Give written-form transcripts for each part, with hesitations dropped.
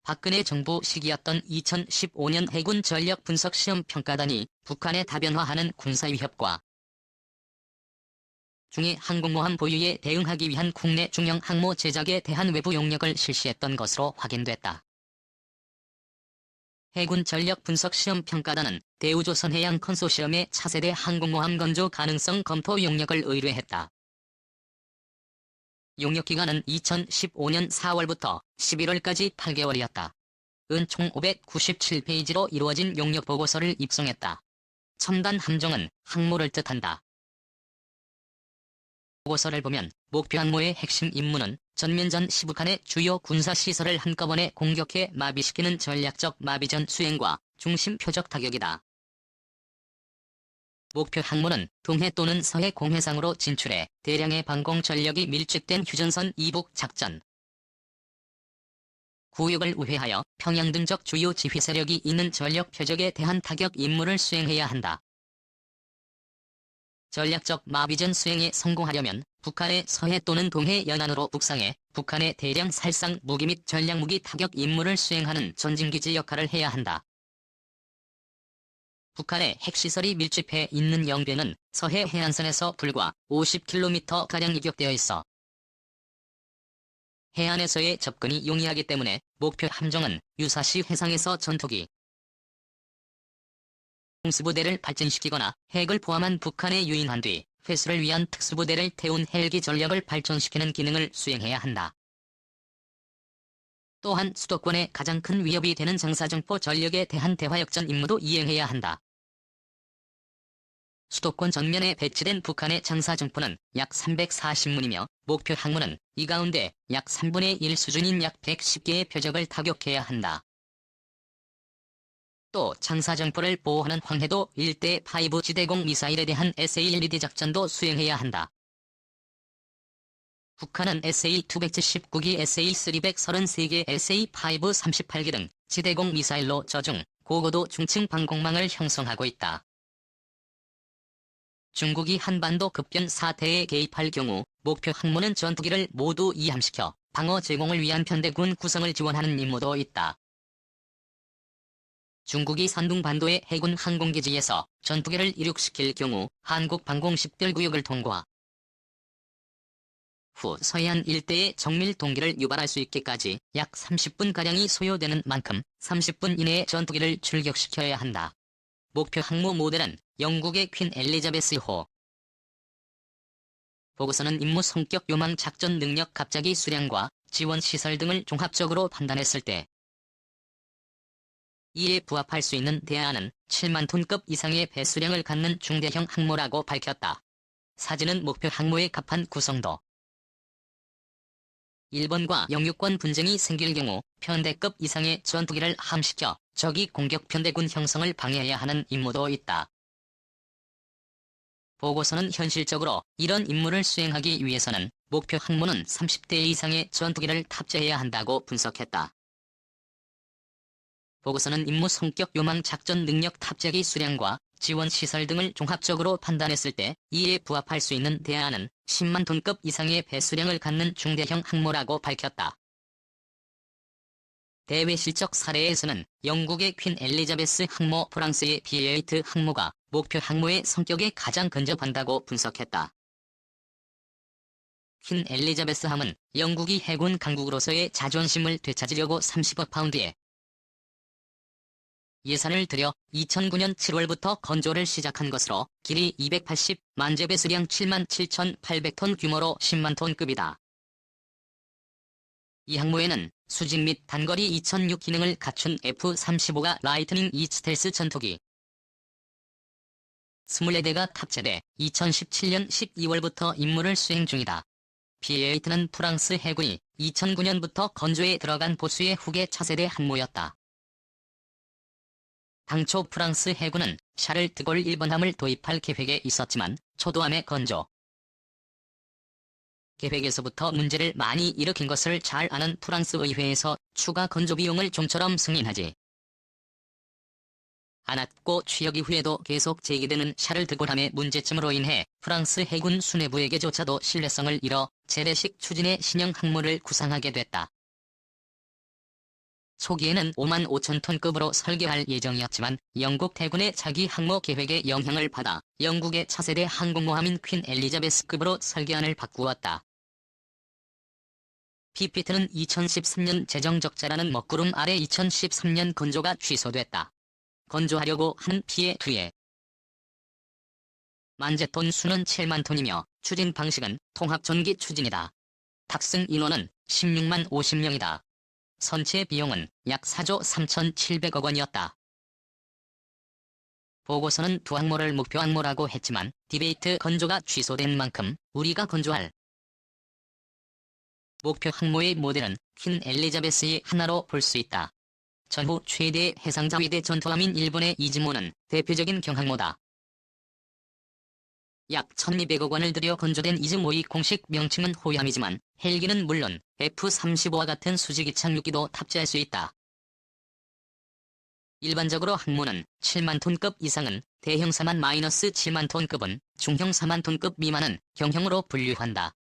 박근혜 정부 시기였던 2015년 해군 전력 분석 시험 평가단이 북한에 다변화하는 군사위협과 중해 항공모함 보유에 대응하기 위한 국내 중형 항모 제작에 대한 외부 용역을 실시했던 것으로 확인됐다. 해군 전력 분석 시험 평가단은 대우조선해양 컨소시엄에 차세대 항공모함 건조 가능성 검토 용역을 의뢰했다. 용역 기간은 2015년 4월부터 11월까지 8개월이었다. 은 총 597페이지로 이루어진 용역 보고서를 입성했다. 첨단 함정은 항모를 뜻한다. 보고서를 보면 목표 항모의 핵심 임무는 전면전 시북한의 주요 군사시설을 한꺼번에 공격해 마비시키는 전략적 마비전 수행과 중심 표적 타격이다. 목표 항모는 동해 또는 서해 공해상으로 진출해 대량의 방공 전력이 밀집된 휴전선 이북 작전 구역을 우회하여 평양 등적 주요 지휘 세력이 있는 전력 표적에 대한 타격 임무를 수행해야 한다. 전략적 마비전 수행에 성공하려면 북한의 서해 또는 동해 연안으로 북상해 북한의 대량 살상 무기 및 전략무기 타격 임무를 수행하는 전진기지 역할을 해야 한다. 북한의 핵시설이 밀집해 있는 영변은 서해 해안선에서 불과 50km가량 이격되어 있어 해안에서의 접근이 용이하기 때문에 목표 함정은 유사시 해상에서 전투기, 공수부대를 발전시키거나 핵을 포함한 북한에 유인한 뒤 회수를 위한 특수부대를 태운 헬기 전력을 발전시키는 기능을 수행해야 한다. 또한 수도권에 가장 큰 위협이 되는 장사정포 전력에 대한 대화역전 임무도 이행해야 한다. 수도권 전면에 배치된 북한의 장사정포는 약 340문이며 목표 항모는 이 가운데 약 3분의 1 수준인 약 110개의 표적을 타격해야 한다. 또 장사정포를 보호하는 황해도 일대 파이브 지대공 미사일에 대한 SA-1D 작전도 수행해야 한다. 북한은 SA-279기, SA-333개, SA-5 38개 등 지대공 미사일로 저중, 고고도 중층 방공망을 형성하고 있다. 중국이 한반도 급변 사태에 개입할 경우 목표 항모는 전투기를 모두 이함시켜 방어 제공을 위한 편대군 구성을 지원하는 임무도 있다. 중국이 산둥반도의 해군 항공기지에서 전투기를 이륙시킬 경우 한국 방공 식별구역을 통과 후 서해안 일대의 정밀 동기를 유발할 수 있게까지 약 30분가량이 소요되는 만큼 30분 이내에 전투기를 출격시켜야 한다. 목표 항모 모델은 영국의 퀸 엘리자베스호. 보고서는 임무 성격, 요망, 작전 능력, 갑자기 수량과 지원 시설 등을 종합적으로 판단했을 때 이에 부합할 수 있는 대안은 7만 톤급 이상의 배수량을 갖는 중대형 항모라고 밝혔다. 사진은 목표 항모의 갑판 구성도. 일본과 영유권 분쟁이 생길 경우 편대급 이상의 전투기를 함시켜 적이 공격 편대군 형성을 방해해야 하는 임무도 있다. 보고서는 현실적으로 이런 임무를 수행하기 위해서는 목표 항모는 30대 이상의 전투기를 탑재해야 한다고 분석했다. 보고서는 임무 성격, 요망, 작전 능력, 탑재기 수량과 지원 시설 등을 종합적으로 판단했을 때 이에 부합할 수 있는 대안은 10만 톤급 이상의 배수량을 갖는 중대형 항모라고 밝혔다. 대외 실적 사례에서는 영국의 퀸 엘리자베스 항모, 프랑스의 B-8 항모가 목표 항모의 성격에 가장 근접한다고 분석했다. 퀸 엘리자베스 함은 영국이 해군 강국으로서의 자존심을 되찾으려고 30억 파운드의 예산을 들여 2009년 7월부터 건조를 시작한 것으로 길이 280만 제, 배수량 77,800톤, 규모로 10만 톤급이다. 이 항모에는 수직 및 단거리 2006 기능을 갖춘 F-35가 라이트닝 E 스텔스 전투기 24대가 탑재돼 2017년 12월부터 임무를 수행 중이다. B-8는 프랑스 해군이 2009년부터 건조에 들어간 보수의 후계 차세대 항모였다. 당초 프랑스 해군은 샤를 드골 1번함을 도입할 계획에 있었지만 초도함의 건조 계획에서부터 문제를 많이 일으킨 것을 잘 아는 프랑스 의회에서 추가 건조 비용을 좀처럼 승인하지 않았고, 취역 이후에도 계속 제기되는 샤를 드골함의 문제점으로 인해 프랑스 해군 수뇌부에게조차도 신뢰성을 잃어 재래식 추진의 신형 항모를 구상하게 됐다. 초기에는 5만 5천 톤급으로 설계할 예정이었지만 영국 대군의 차기 항모 계획에 영향을 받아 영국의 차세대 항공모함인 퀸 엘리자베스급으로 설계안을 바꾸었다. PPT는 2013년 재정 적자라는 먹구름 아래 2013년 건조가 취소됐다. 건조하려고 한 PA2에 만재톤 수는 7만 톤이며 추진 방식은 통합전기 추진이다. 탑승 인원은 16만 50명이다. 선체 비용은 약 4조 3,700억 원이었다. 보고서는 두 항모를 목표 항모라고 했지만 디베이트 건조가 취소된 만큼 우리가 건조할 목표 항모의 모델은 퀸 엘리자베스의 하나로 볼 수 있다. 전후 최대 해상자위대 전투함인 일본의 이즈모는 대표적인 경항모다. 약 1,200억 원을 들여 건조된 이즈모의 공식 명칭은 호위함이지만 헬기는 물론 F-35와 같은 수직 착륙기도 탑재할 수 있다. 일반적으로 항모는 7만 톤급 이상은 대형 4만-7만 톤급은 중형 4만 톤급 미만은 경형으로 분류한다.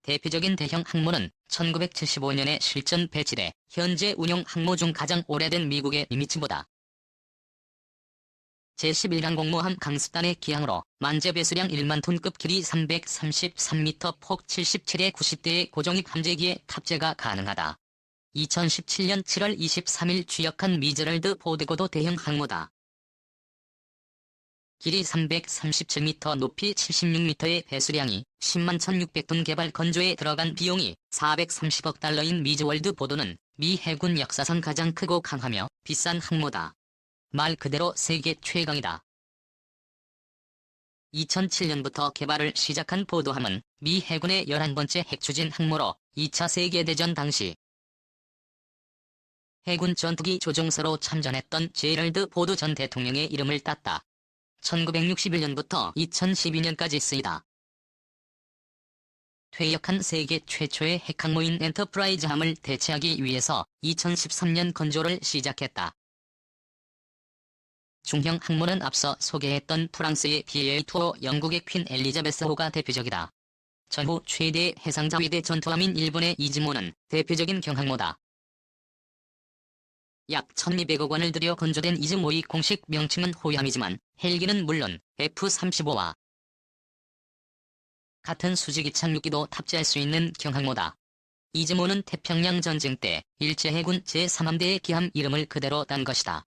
대표적인 대형 항모는 1975년에 실전 배치돼 현재 운용 항모 중 가장 오래된 미국의 니미츠보다. 제11항공모함 강습단의 기항으로 만재 배수량 1만 톤급 길이 333m 폭 77의 90대의 고정입 함재기에 탑재가 가능하다. 2017년 7월 23일 취역한 미제럴드 포드고도 대형 항모다. 길이 337m 높이 76m의 배수량이 10만 1600톤 개발 건조에 들어간 비용이 430억 달러인 미즈월드 보도는 미 해군 역사상 가장 크고 강하며 비싼 항모다. 말 그대로 세계 최강이다. 2007년부터 개발을 시작한 보도함은 미 해군의 11번째 핵추진 항모로 2차 세계대전 당시 해군 전투기 조종사로 참전했던 제럴드 포드 전 대통령의 이름을 땄다. 1961년부터 2012년까지 쓰이다. 퇴역한 세계 최초의 핵항모인 엔터프라이즈함을 대체하기 위해서 2013년 건조를 시작했다. 중형 항모는 앞서 소개했던 프랑스의 PA2호, 영국의 퀸 엘리자베스호가 대표적이다. 전후 최대 해상자위대 전투함인 일본의 이즈모는 대표적인 경항모다. 약 1,200억 원을 들여 건조된 이즈모의 공식 명칭은 호위함이지만 헬기는 물론 F-35와 같은 수직 착륙기도 탑재할 수 있는 경항모다. 이즈모는 태평양 전쟁 때 일제해군 제3함대의 기함 이름을 그대로 딴 것이다.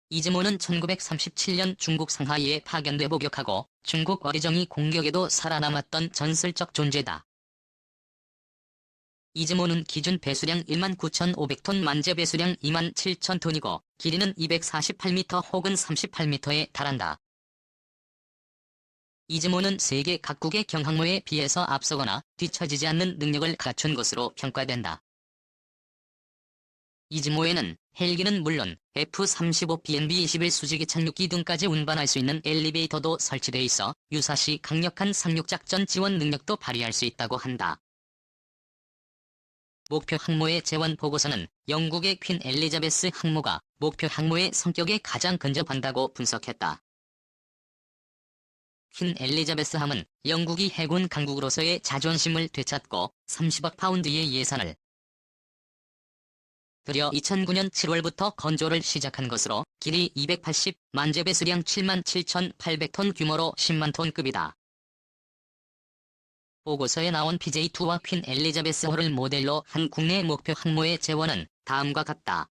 이즈모는 1937년 중국 상하이에 파견돼 복역하고 중국 어리정이 공격에도 살아남았던 전설적 존재다. 이즈모는 기준 배수량 1만 9,500톤 만재 배수량 2만 7천 톤이고 길이는 248m 혹은 38m에 달한다. 이즈모는 세계 각국의 경항모에 비해서 앞서거나 뒤처지지 않는 능력을 갖춘 것으로 평가된다. 이즈모에는 헬기는 물론 F-35 BNB-21 수직이 착륙기 등까지 운반할 수 있는 엘리베이터도 설치돼 있어 유사시 강력한 상륙작전 지원 능력도 발휘할 수 있다고 한다. 목표 항모의 재원 보고서는 영국의 퀸 엘리자베스 항모가 목표 항모의 성격에 가장 근접한다고 분석했다. 퀸 엘리자베스함은 영국이 해군 강국으로서의 자존심을 되찾고 30억 파운드의 예산을 들여 2009년 7월부터 건조를 시작한 것으로 길이 280, 만재 배수량 7만 7,800톤 규모로 10만 톤급이다. 보고서에 나온 PJ2와 퀸 엘리자베스호를 모델로 한 국내 목표 항모의 재원은 다음과 같다.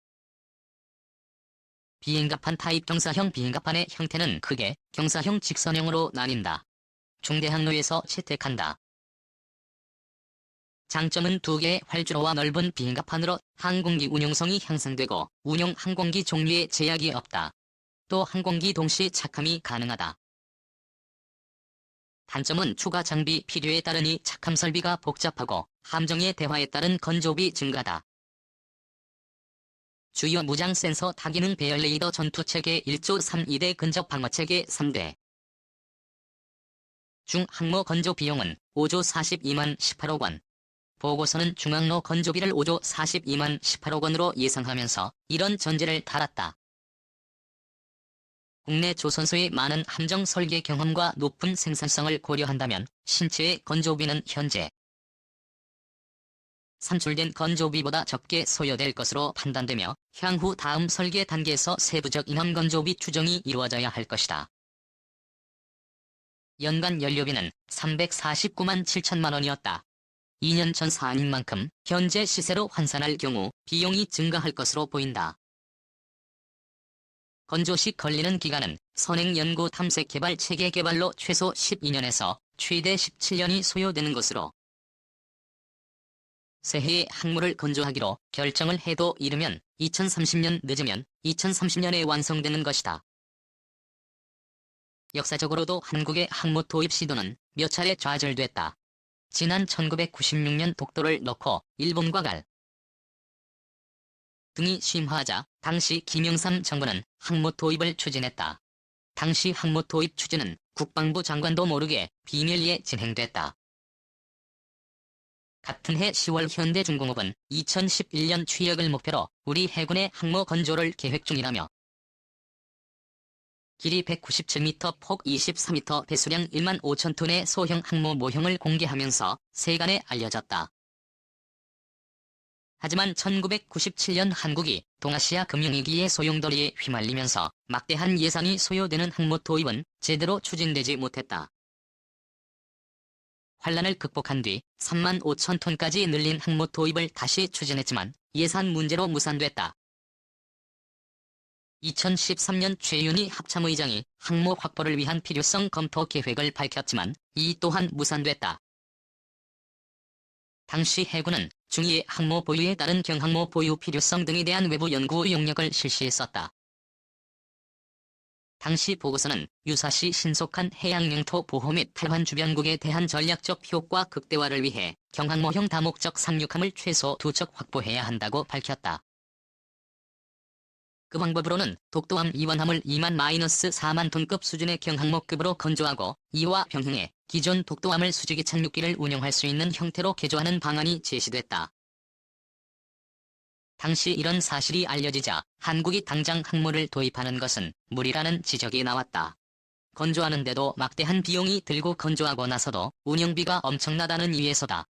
비행갑판 타입 경사형 비행갑판의 형태는 크게 경사형 직선형으로 나뉜다. 중대항로에서 채택한다. 장점은 2개의 활주로와 넓은 비행갑판으로 항공기 운용성이 향상되고 운용 항공기 종류에 제약이 없다. 또 항공기 동시 착함이 가능하다. 단점은 추가 장비 필요에 따르니 착함 설비가 복잡하고 함정의 대화에 따른 건조비 증가다. 주요 무장 센서 다기능 배열 레이더 전투체계 1조 3-2대 근접 방어체계 3대. 중 항모 건조 비용은 5조 42만 18억 원. 보고서는 중항로 건조비를 5조 42만 18억 원으로 예상하면서 이런 전제를 달았다. 국내 조선소의 많은 함정 설계 경험과 높은 생산성을 고려한다면 신체의 건조비는 현재 산출된 건조비보다 적게 소요될 것으로 판단되며 향후 다음 설계 단계에서 세부적 인원 건조비 추정이 이루어져야 할 것이다. 연간 연료비는 349만 7천만 원이었다. 2년 전 사안인 만큼 현재 시세로 환산할 경우 비용이 증가할 것으로 보인다. 건조 시 걸리는 기간은 선행 연구 탐색 개발 체계 개발로 최소 12년에서 최대 17년이 소요되는 것으로 새해에 항모를 건조하기로 결정을 해도 이르면 2030년 늦으면 2030년에 완성되는 것이다. 역사적으로도 한국의 항모 도입 시도는 몇 차례 좌절됐다. 지난 1996년 독도를 놓고 일본과 갈 등이 심화하자 당시 김영삼 정부는 항모 도입을 추진했다. 당시 항모 도입 추진은 국방부 장관도 모르게 비밀리에 진행됐다. 같은 해 10월 현대중공업은 2011년 취역을 목표로 우리 해군의 항모 건조를 계획 중이라며 길이 197m, 폭 24m, 배수량 1만 5천 톤의 소형 항모 모형을 공개하면서 세간에 알려졌다. 하지만 1997년 한국이 동아시아 금융위기의 소용돌이에 휘말리면서 막대한 예산이 소요되는 항모 도입은 제대로 추진되지 못했다. 환란을 극복한 뒤 3만 5천 톤까지 늘린 항모 도입을 다시 추진했지만 예산 문제로 무산됐다. 2013년 최윤희 합참의장이 항모 확보를 위한 필요성 검토 계획을 밝혔지만 이 또한 무산됐다. 당시 해군은 중위의 항모 보유에 따른 경항모 보유 필요성 등에 대한 외부 연구 용역을 실시했었다. 당시 보고서는 유사시 신속한 해양 영토 보호 및 탈환 주변국에 대한 전략적 효과 극대화를 위해 경항모형 다목적 상륙함을 최소 2척 확보해야 한다고 밝혔다. 그 방법으로는 독도함 이원함을 2만-4만 톤급 수준의 경항모급으로 건조하고 이와 병행해 기존 독도함을 수직이 착륙기를 운영할 수 있는 형태로 개조하는 방안이 제시됐다. 당시 이런 사실이 알려지자 한국이 당장 항모를 도입하는 것은 무리라는 지적이 나왔다. 건조하는데도 막대한 비용이 들고 건조하고 나서도 운영비가 엄청나다는 이유에서다.